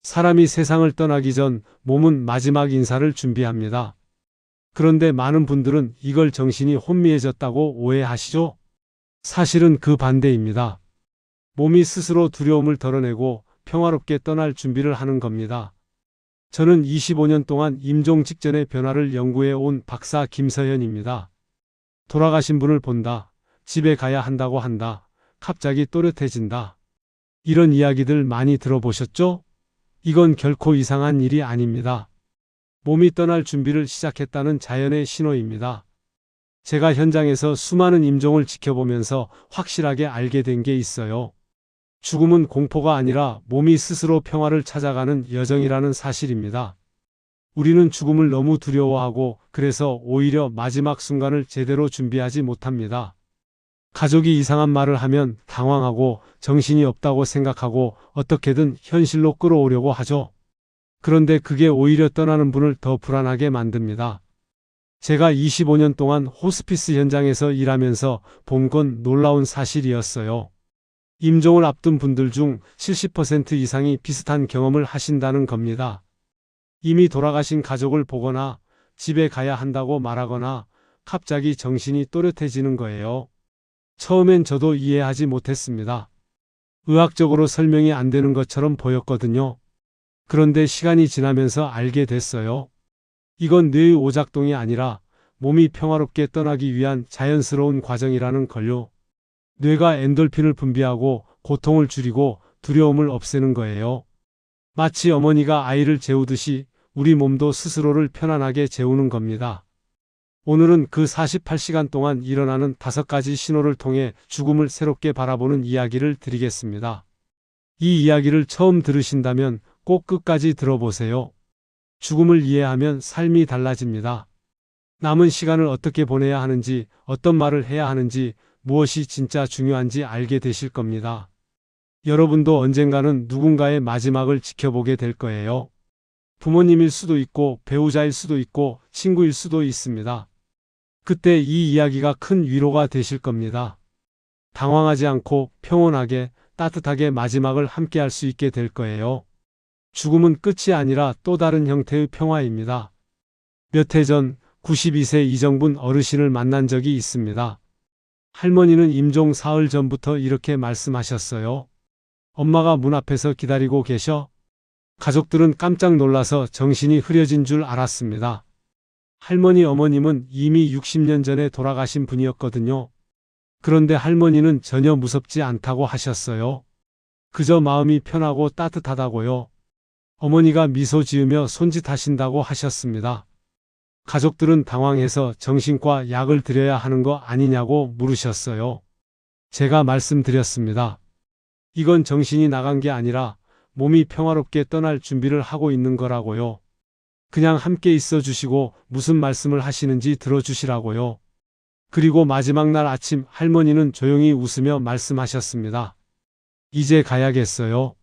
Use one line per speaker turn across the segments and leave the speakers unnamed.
사람이 세상을 떠나기 전 몸은 마지막 인사를 준비합니다. 그런데 많은 분들은 이걸 정신이 혼미해졌다고 오해하시죠? 사실은 그 반대입니다. 몸이 스스로 두려움을 덜어내고 평화롭게 떠날 준비를 하는 겁니다. 저는 25년 동안 임종 직전의 변화를 연구해 온 박사 김서현입니다. 돌아가신 분을 본다. 집에 가야 한다고 한다. 갑자기 또렷해진다. 이런 이야기들 많이 들어보셨죠? 이건 결코 이상한 일이 아닙니다. 몸이 떠날 준비를 시작했다는 자연의 신호입니다. 제가 현장에서 수많은 임종을 지켜보면서 확실하게 알게 된 게 있어요. 죽음은 공포가 아니라 몸이 스스로 평화를 찾아가는 여정이라는 사실입니다. 우리는 죽음을 너무 두려워하고 그래서 오히려 마지막 순간을 제대로 준비하지 못합니다. 가족이 이상한 말을 하면 당황하고 정신이 없다고 생각하고 어떻게든 현실로 끌어오려고 하죠. 그런데 그게 오히려 떠나는 분을 더 불안하게 만듭니다. 제가 25년 동안 호스피스 현장에서 일하면서 본 건 놀라운 사실이었어요. 임종을 앞둔 분들 중 70% 이상이 비슷한 경험을 하신다는 겁니다. 이미 돌아가신 가족을 보거나 집에 가야 한다고 말하거나 갑자기 정신이 또렷해지는 거예요. 처음엔 저도 이해하지 못했습니다. 의학적으로 설명이 안 되는 것처럼 보였거든요. 그런데 시간이 지나면서 알게 됐어요. 이건 뇌의 오작동이 아니라 몸이 평화롭게 떠나기 위한 자연스러운 과정이라는 걸요. 뇌가 엔돌핀을 분비하고 고통을 줄이고 두려움을 없애는 거예요. 마치 어머니가 아이를 재우듯이 우리 몸도 스스로를 편안하게 재우는 겁니다. 오늘은 그 48시간 동안 일어나는 5가지 신호를 통해 죽음을 새롭게 바라보는 이야기를 드리겠습니다. 이 이야기를 처음 들으신다면 꼭 끝까지 들어보세요. 죽음을 이해하면 삶이 달라집니다. 남은 시간을 어떻게 보내야 하는지, 어떤 말을 해야 하는지, 무엇이 진짜 중요한지 알게 되실 겁니다. 여러분도 언젠가는 누군가의 마지막을 지켜보게 될 거예요. 부모님일 수도 있고 배우자일 수도 있고 친구일 수도 있습니다. 그때 이 이야기가 큰 위로가 되실 겁니다. 당황하지 않고 평온하게 따뜻하게 마지막을 함께 할 수 있게 될 거예요. 죽음은 끝이 아니라 또 다른 형태의 평화입니다. 몇 해 전 92세 이정분 어르신을 만난 적이 있습니다. 할머니는 임종 사흘 전부터 이렇게 말씀하셨어요. 엄마가 문 앞에서 기다리고 계셔? 가족들은 깜짝 놀라서 정신이 흐려진 줄 알았습니다. 할머니 어머님은 이미 60년 전에 돌아가신 분이었거든요. 그런데 할머니는 전혀 무섭지 않다고 하셨어요. 그저 마음이 편하고 따뜻하다고요. 어머니가 미소 지으며 손짓하신다고 하셨습니다. 가족들은 당황해서 정신과 약을 드려야 하는 거 아니냐고 물으셨어요. 제가 말씀드렸습니다. 이건 정신이 나간 게 아니라 몸이 평화롭게 떠날 준비를 하고 있는 거라고요. 그냥 함께 있어 주시고 무슨 말씀을 하시는지 들어주시라고요. 그리고 마지막 날 아침 할머니는 조용히 웃으며 말씀하셨습니다. 이제 가야겠어요.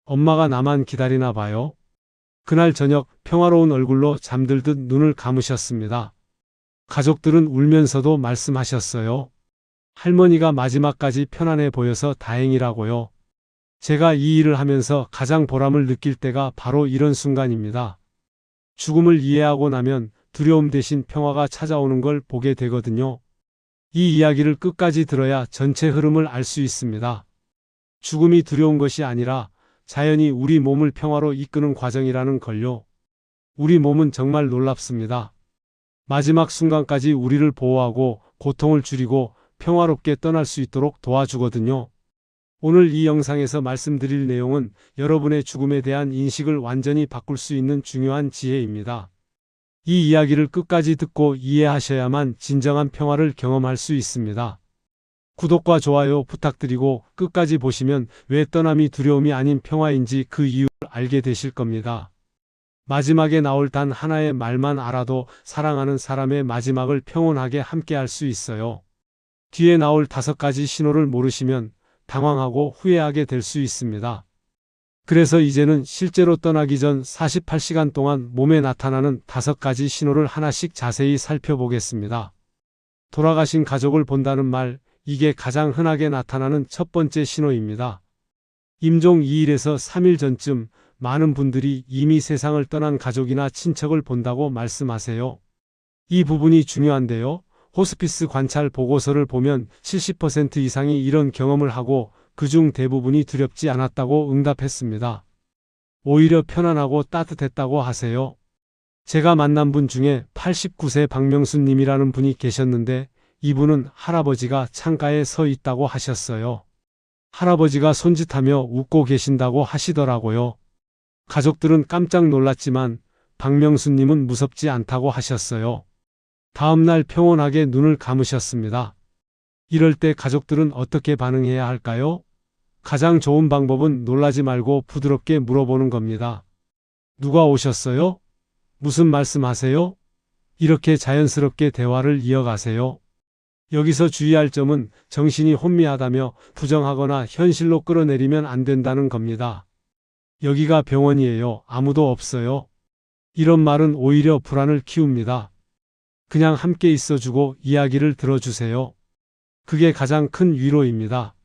엄마가 나만 기다리나 봐요. 그날 저녁 평화로운 얼굴로 잠들듯 눈을 감으셨습니다. 가족들은 울면서도 말씀하셨어요. 할머니가 마지막까지 편안해 보여서 다행이라고요. 제가 이 일을 하면서 가장 보람을 느낄 때가 바로 이런 순간입니다. 죽음을 이해하고 나면 두려움 대신 평화가 찾아오는 걸 보게 되거든요. 이 이야기를 끝까지 들어야 전체 흐름을 알 수 있습니다. 죽음이 두려운 것이 아니라 자연이 우리 몸을 평화로 이끄는 과정이라는 걸요. 우리 몸은 정말 놀랍습니다. 마지막 순간까지 우리를 보호하고 고통을 줄이고 평화롭게 떠날 수 있도록 도와주거든요. 오늘 이 영상에서 말씀드릴 내용은 여러분의 죽음에 대한 인식을 완전히 바꿀 수 있는 중요한 지혜입니다. 이 이야기를 끝까지 듣고 이해하셔야만 진정한 평화를 경험할 수 있습니다. 구독과 좋아요 부탁드리고 끝까지 보시면 왜 떠남이 두려움이 아닌 평화인지 그 이유를 알게 되실 겁니다. 마지막에 나올 단 하나의 말만 알아도 사랑하는 사람의 마지막을 평온하게 함께 할 수 있어요. 뒤에 나올 5가지 신호를 모르시면 당황하고 후회하게 될 수 있습니다. 그래서 이제는 실제로 떠나기 전 48시간 동안 몸에 나타나는 5가지 신호를 하나씩 자세히 살펴보겠습니다. 돌아가신 가족을 본다는 말, 이게 가장 흔하게 나타나는 첫 번째 신호입니다. 임종 2일에서 3일 전쯤 많은 분들이 이미 세상을 떠난 가족이나 친척을 본다고 말씀하세요. 이 부분이 중요한데요. 호스피스 관찰 보고서를 보면 70% 이상이 이런 경험을 하고 그중 대부분이 두렵지 않았다고 응답했습니다. 오히려 편안하고 따뜻했다고 하세요. 제가 만난 분 중에 89세 박명수 님이라는 분이 계셨는데 이분은 할아버지가 창가에 서 있다고 하셨어요. 할아버지가 손짓하며 웃고 계신다고 하시더라고요. 가족들은 깜짝 놀랐지만 박명수 님은 무섭지 않다고 하셨어요. 다음날 평온하게 눈을 감으셨습니다. 이럴 때 가족들은 어떻게 반응해야 할까요? 가장 좋은 방법은 놀라지 말고 부드럽게 물어보는 겁니다. 누가 오셨어요? 무슨 말씀하세요? 이렇게 자연스럽게 대화를 이어가세요. 여기서 주의할 점은 정신이 혼미하다며 부정하거나 현실로 끌어내리면 안 된다는 겁니다. 여기가 병원이에요. 아무도 없어요. 이런 말은 오히려 불안을 키웁니다. 그냥 함께 있어주고 이야기를 들어주세요. 그게 가장 큰 위로입니다.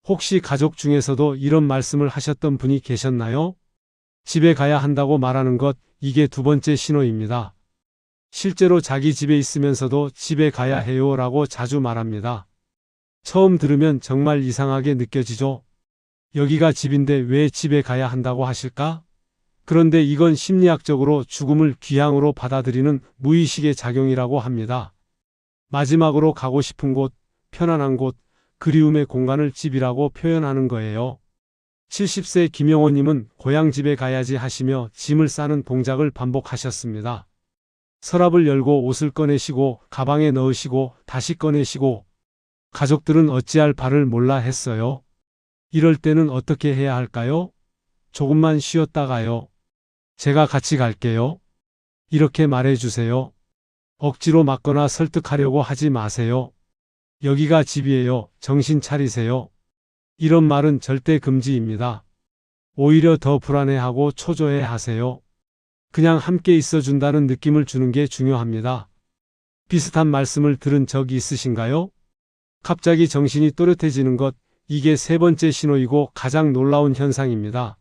혹시 가족 중에서도 이런 말씀을 하셨던 분이 계셨나요? 집에 가야 한다고 말하는 것, 이게 두 번째 신호입니다. 실제로 자기 집에 있으면서도 집에 가야 해요 라고 자주 말합니다. 처음 들으면 정말 이상하게 느껴지죠? 여기가 집인데 왜 집에 가야 한다고 하실까? 그런데 이건 심리학적으로 죽음을 귀향으로 받아들이는 무의식의 작용이라고 합니다. 마지막으로 가고 싶은 곳, 편안한 곳, 그리움의 공간을 집이라고 표현하는 거예요. 70세 김영호님은 고향집에 가야지 하시며 짐을 싸는 동작을 반복하셨습니다. 서랍을 열고 옷을 꺼내시고 가방에 넣으시고 다시 꺼내시고 가족들은 어찌할 바를 몰라 했어요. 이럴 때는 어떻게 해야 할까요? 조금만 쉬었다가요. 제가 같이 갈게요. 이렇게 말해주세요. 억지로 막거나 설득하려고 하지 마세요. 여기가 집이에요. 정신 차리세요. 이런 말은 절대 금지입니다. 오히려 더 불안해하고 초조해 하세요. 그냥 함께 있어준다는 느낌을 주는 게 중요합니다. 비슷한 말씀을 들은 적이 있으신가요? 갑자기 정신이 또렷해지는 것, 이게 세 번째 신호이고 가장 놀라운 현상입니다.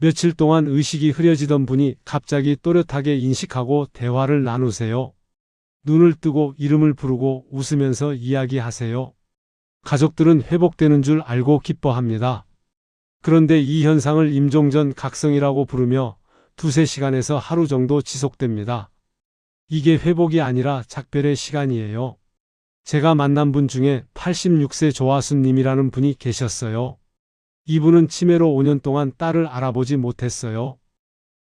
며칠 동안 의식이 흐려지던 분이 갑자기 또렷하게 인식하고 대화를 나누세요. 눈을 뜨고 이름을 부르고 웃으면서 이야기하세요. 가족들은 회복되는 줄 알고 기뻐합니다. 그런데 이 현상을 임종전 각성이라고 부르며 두세 시간에서 하루 정도 지속됩니다. 이게 회복이 아니라 작별의 시간이에요. 제가 만난 분 중에 86세 조화순님이라는 분이 계셨어요. 이분은 치매로 5년 동안 딸을 알아보지 못했어요.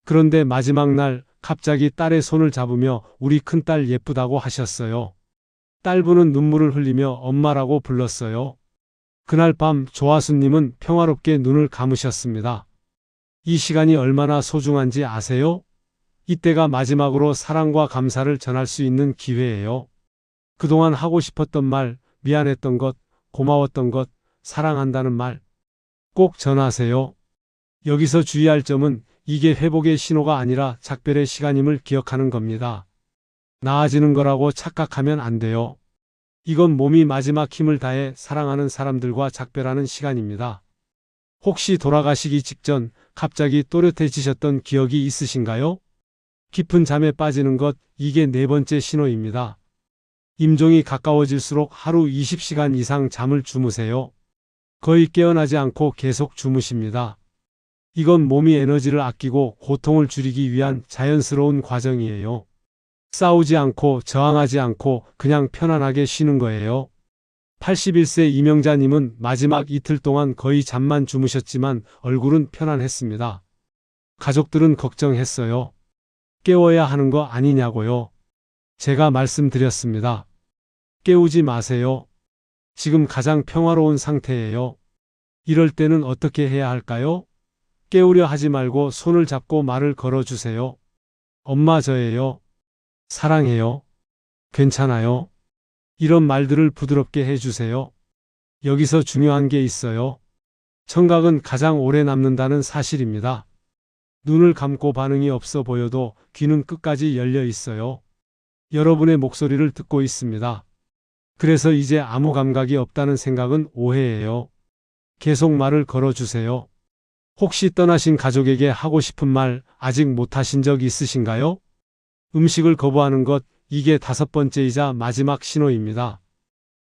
그런데 마지막 날 갑자기 딸의 손을 잡으며 우리 큰딸 예쁘다고 하셨어요. 딸분은 눈물을 흘리며 엄마라고 불렀어요. 그날 밤 조화순님은 평화롭게 눈을 감으셨습니다. 이 시간이 얼마나 소중한지 아세요? 이때가 마지막으로 사랑과 감사를 전할 수 있는 기회예요. 그동안 하고 싶었던 말, 미안했던 것, 고마웠던 것, 사랑한다는 말 꼭 전하세요. 여기서 주의할 점은 이게 회복의 신호가 아니라 작별의 시간임을 기억하는 겁니다. 나아지는 거라고 착각하면 안 돼요. 이건 몸이 마지막 힘을 다해 사랑하는 사람들과 작별하는 시간입니다. 혹시 돌아가시기 직전 갑자기 또렷해지셨던 기억이 있으신가요? 깊은 잠에 빠지는 것, 이게 네 번째 신호입니다. 임종이 가까워질수록 하루 20시간 이상 잠을 주무세요. 거의 깨어나지 않고 계속 주무십니다. 이건 몸이 에너지를 아끼고 고통을 줄이기 위한 자연스러운 과정이에요. 싸우지 않고 저항하지 않고 그냥 편안하게 쉬는 거예요. 81세 이명자님은 마지막 이틀 동안 거의 잠만 주무셨지만 얼굴은 편안했습니다. 가족들은 걱정했어요. 깨워야 하는 거 아니냐고요. 제가 말씀드렸습니다. 깨우지 마세요. 지금 가장 평화로운 상태예요. 이럴 때는 어떻게 해야 할까요? 깨우려 하지 말고 손을 잡고 말을 걸어주세요. 엄마 저예요. 사랑해요. 괜찮아요. 이런 말들을 부드럽게 해주세요. 여기서 중요한 게 있어요. 청각은 가장 오래 남는다는 사실입니다. 눈을 감고 반응이 없어 보여도 귀는 끝까지 열려 있어요. 여러분의 목소리를 듣고 있습니다. 그래서 이제 아무 감각이 없다는 생각은 오해예요. 계속 말을 걸어주세요. 혹시 떠나신 가족에게 하고 싶은 말 아직 못하신 적 있으신가요? 음식을 거부하는 것, 이게 5번째이자 마지막 신호입니다.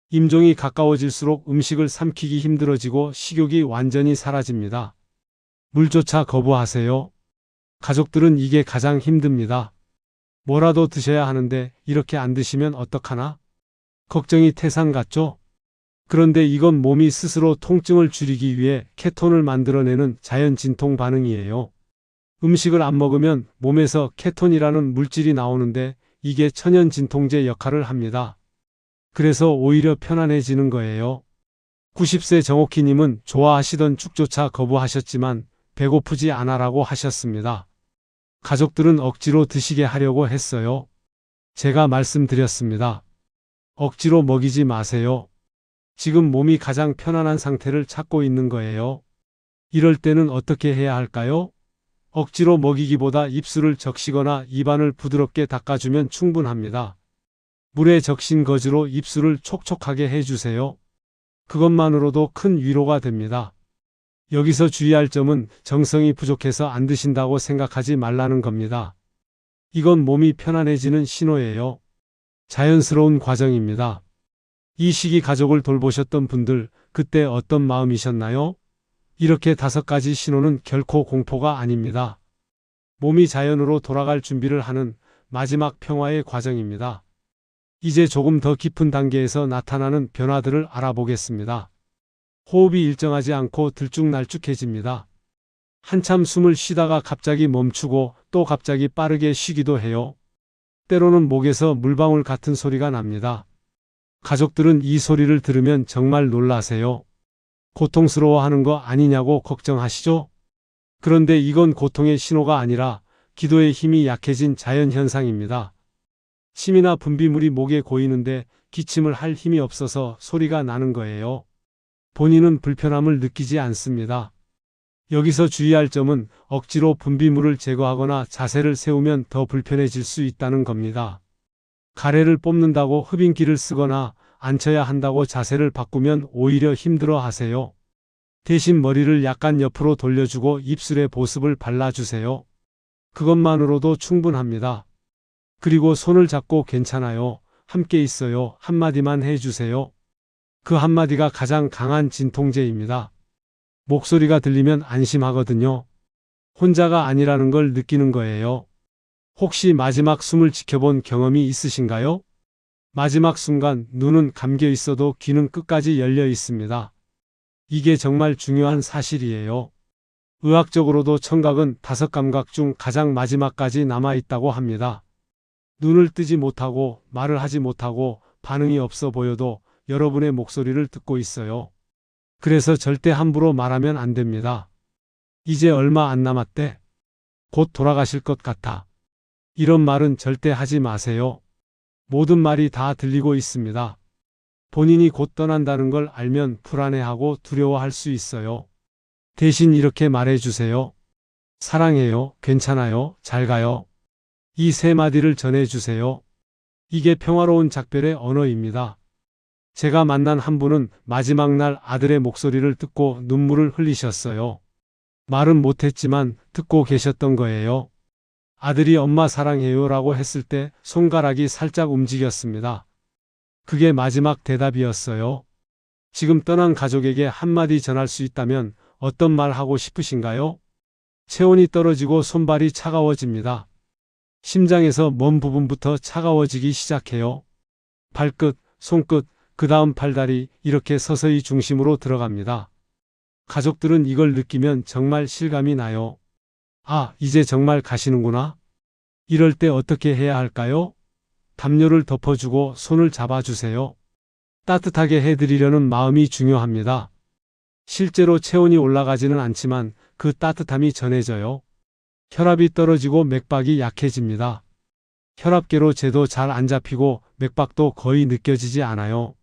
임종이 가까워질수록 음식을 삼키기 힘들어지고 식욕이 완전히 사라집니다. 물조차 거부하세요. 가족들은 이게 가장 힘듭니다. 뭐라도 드셔야 하는데 이렇게 안 드시면 어떡하나? 걱정이 태산 같죠? 그런데 이건 몸이 스스로 통증을 줄이기 위해 케톤을 만들어내는 자연 진통 반응이에요. 음식을 안 먹으면 몸에서 케톤이라는 물질이 나오는데 이게 천연 진통제 역할을 합니다. 그래서 오히려 편안해지는 거예요. 90세 정옥희님은 좋아하시던 죽조차 거부하셨지만 배고프지 않아라고 하셨습니다. 가족들은 억지로 드시게 하려고 했어요. 제가 말씀드렸습니다. 억지로 먹이지 마세요. 지금 몸이 가장 편안한 상태를 찾고 있는 거예요. 이럴 때는 어떻게 해야 할까요? 억지로 먹이기보다 입술을 적시거나 입안을 부드럽게 닦아주면 충분합니다. 물에 적신 거즈로 입술을 촉촉하게 해주세요. 그것만으로도 큰 위로가 됩니다. 여기서 주의할 점은 정성이 부족해서 안 드신다고 생각하지 말라는 겁니다. 이건 몸이 편안해지는 신호예요. 자연스러운 과정입니다. 이 시기 가족을 돌보셨던 분들, 그때 어떤 마음이셨나요? 이렇게 5가지 신호는 결코 공포가 아닙니다. 몸이 자연으로 돌아갈 준비를 하는 마지막 평화의 과정입니다. 이제 조금 더 깊은 단계에서 나타나는 변화들을 알아보겠습니다. 호흡이 일정하지 않고 들쭉날쭉해집니다. 한참 숨을 쉬다가 갑자기 멈추고 또 갑자기 빠르게 쉬기도 해요. 때로는 목에서 물방울 같은 소리가 납니다. 가족들은 이 소리를 들으면 정말 놀라세요. 고통스러워하는 거 아니냐고 걱정하시죠? 그런데 이건 고통의 신호가 아니라 기도의 힘이 약해진 자연현상입니다. 침이나 분비물이 목에 고이는데 기침을 할 힘이 없어서 소리가 나는 거예요. 본인은 불편함을 느끼지 않습니다. 여기서 주의할 점은 억지로 분비물을 제거하거나 자세를 세우면 더 불편해질 수 있다는 겁니다. 가래를 뽑는다고 흡인기를 쓰거나 앉혀야 한다고 자세를 바꾸면 오히려 힘들어 하세요. 대신 머리를 약간 옆으로 돌려주고 입술에 보습을 발라주세요. 그것만으로도 충분합니다. 그리고 손을 잡고 괜찮아요. 함께 있어요. 한마디만 해주세요. 그 한마디가 가장 강한 진통제입니다. 목소리가 들리면 안심하거든요. 혼자가 아니라는 걸 느끼는 거예요. 혹시 마지막 숨을 지켜본 경험이 있으신가요? 마지막 순간 눈은 감겨 있어도 귀는 끝까지 열려 있습니다. 이게 정말 중요한 사실이에요. 의학적으로도 청각은 5감각 중 가장 마지막까지 남아 있다고 합니다. 눈을 뜨지 못하고 말을 하지 못하고 반응이 없어 보여도 여러분의 목소리를 듣고 있어요. 그래서 절대 함부로 말하면 안 됩니다. 이제 얼마 안 남았대. 곧 돌아가실 것 같아. 이런 말은 절대 하지 마세요. 모든 말이 다 들리고 있습니다. 본인이 곧 떠난다는 걸 알면 불안해하고 두려워할 수 있어요. 대신 이렇게 말해주세요. 사랑해요. 괜찮아요. 잘 가요. 이 3마디를 전해주세요. 이게 평화로운 작별의 언어입니다. 제가 만난 한 분은 마지막 날 아들의 목소리를 듣고 눈물을 흘리셨어요. 말은 못했지만 듣고 계셨던 거예요. 아들이 엄마 사랑해요 라고 했을 때 손가락이 살짝 움직였습니다. 그게 마지막 대답이었어요. 지금 떠난 가족에게 한마디 전할 수 있다면 어떤 말 하고 싶으신가요? 체온이 떨어지고 손발이 차가워집니다. 심장에서 먼 부분부터 차가워지기 시작해요. 발끝, 손끝, 그 다음 팔다리 이렇게 서서히 중심으로 들어갑니다. 가족들은 이걸 느끼면 정말 실감이 나요. 아, 이제 정말 가시는구나. 이럴 때 어떻게 해야 할까요? 담요를 덮어주고 손을 잡아주세요. 따뜻하게 해드리려는 마음이 중요합니다. 실제로 체온이 올라가지는 않지만 그 따뜻함이 전해져요. 혈압이 떨어지고 맥박이 약해집니다. 혈압계로 재도 잘 안 잡히고 맥박도 거의 느껴지지 않아요.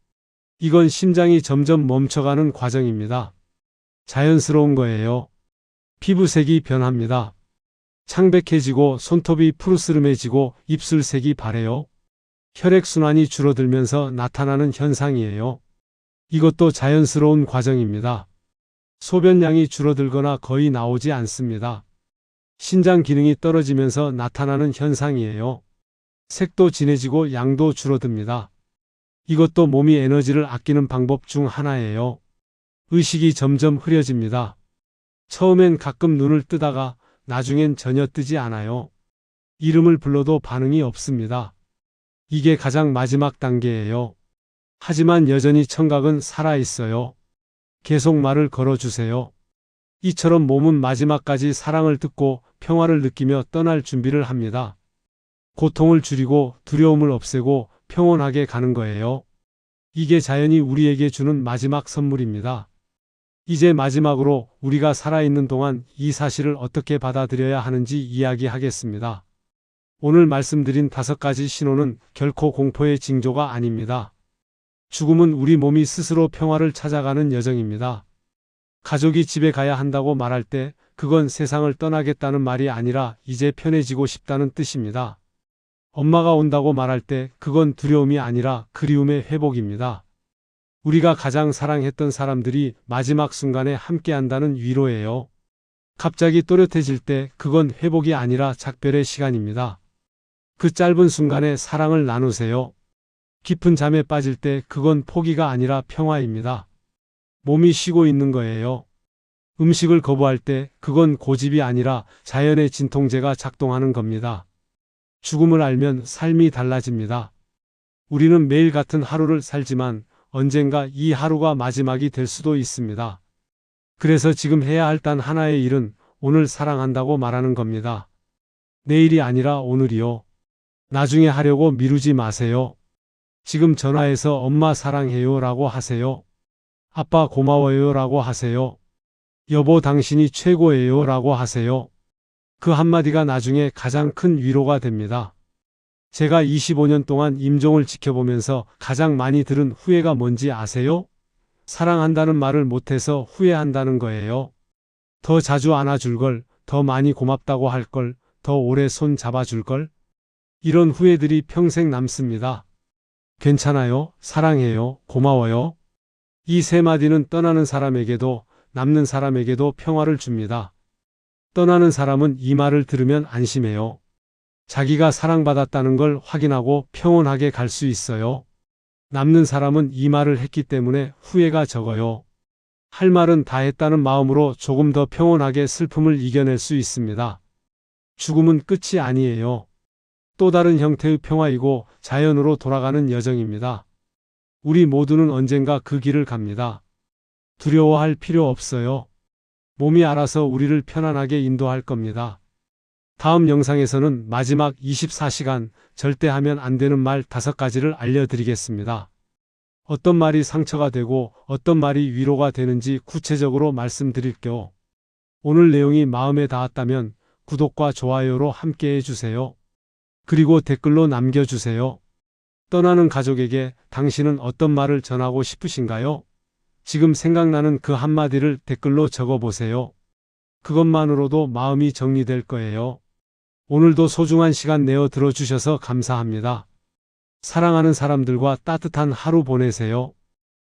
이건 심장이 점점 멈춰가는 과정입니다. 자연스러운 거예요. 피부색이 변합니다. 창백해지고 손톱이 푸르스름해지고 입술색이 바래요. 혈액순환이 줄어들면서 나타나는 현상이에요. 이것도 자연스러운 과정입니다. 소변량이 줄어들거나 거의 나오지 않습니다. 신장 기능이 떨어지면서 나타나는 현상이에요. 색도 진해지고 양도 줄어듭니다. 이것도 몸이 에너지를 아끼는 방법 중 하나예요. 의식이 점점 흐려집니다. 처음엔 가끔 눈을 뜨다가 나중엔 전혀 뜨지 않아요. 이름을 불러도 반응이 없습니다. 이게 가장 마지막 단계예요. 하지만 여전히 청각은 살아있어요. 계속 말을 걸어주세요. 이처럼 몸은 마지막까지 사랑을 듣고 평화를 느끼며 떠날 준비를 합니다. 고통을 줄이고 두려움을 없애고 평온하게 가는 거예요. 이게 자연이 우리에게 주는 마지막 선물입니다. 이제 마지막으로 우리가 살아있는 동안 이 사실을 어떻게 받아들여야 하는지 이야기하겠습니다. 오늘 말씀드린 5가지 신호는 결코 공포의 징조가 아닙니다. 죽음은 우리 몸이 스스로 평화를 찾아가는 여정입니다. 가족이 집에 가야 한다고 말할 때 그건 세상을 떠나겠다는 말이 아니라 이제 편해지고 싶다는 뜻입니다. 엄마가 온다고 말할 때 그건 두려움이 아니라 그리움의 회복입니다. 우리가 가장 사랑했던 사람들이 마지막 순간에 함께한다는 위로예요. 갑자기 또렷해질 때 그건 회복이 아니라 작별의 시간입니다. 그 짧은 순간에 사랑을 나누세요. 깊은 잠에 빠질 때 그건 포기가 아니라 평화입니다. 몸이 쉬고 있는 거예요. 음식을 거부할 때 그건 고집이 아니라 자연의 진통제가 작동하는 겁니다. 죽음을 알면 삶이 달라집니다. 우리는 매일 같은 하루를 살지만 언젠가 이 하루가 마지막이 될 수도 있습니다. 그래서 지금 해야 할 단 하나의 일은 오늘 사랑한다고 말하는 겁니다. 내일이 아니라 오늘이요. 나중에 하려고 미루지 마세요. 지금 전화해서 엄마 사랑해요 라고 하세요. 아빠 고마워요 라고 하세요. 여보 당신이 최고예요 라고 하세요. 그 한마디가 나중에 가장 큰 위로가 됩니다. 제가 25년 동안 임종을 지켜보면서 가장 많이 들은 후회가 뭔지 아세요? 사랑한다는 말을 못해서 후회한다는 거예요. 더 자주 안아줄 걸, 더 많이 고맙다고 할 걸, 더 오래 손 잡아줄 걸. 이런 후회들이 평생 남습니다. 괜찮아요, 사랑해요, 고마워요. 이 3마디는 떠나는 사람에게도 남는 사람에게도 평화를 줍니다. 떠나는 사람은 이 말을 들으면 안심해요. 자기가 사랑받았다는 걸 확인하고 평온하게 갈 수 있어요. 남는 사람은 이 말을 했기 때문에 후회가 적어요. 할 말은 다 했다는 마음으로 조금 더 평온하게 슬픔을 이겨낼 수 있습니다. 죽음은 끝이 아니에요. 또 다른 형태의 평화이고 자연으로 돌아가는 여정입니다. 우리 모두는 언젠가 그 길을 갑니다. 두려워할 필요 없어요. 몸이 알아서 우리를 편안하게 인도할 겁니다. 다음 영상에서는 마지막 24시간 절대 하면 안 되는 말 5가지를 알려드리겠습니다. 어떤 말이 상처가 되고 어떤 말이 위로가 되는지 구체적으로 말씀드릴게요. 오늘 내용이 마음에 닿았다면 구독과 좋아요로 함께 해주세요. 그리고 댓글로 남겨주세요. 떠나는 가족에게 당신은 어떤 말을 전하고 싶으신가요? 지금 생각나는 그 한마디를 댓글로 적어보세요. 그것만으로도 마음이 정리될 거예요. 오늘도 소중한 시간 내어 들어주셔서 감사합니다. 사랑하는 사람들과 따뜻한 하루 보내세요.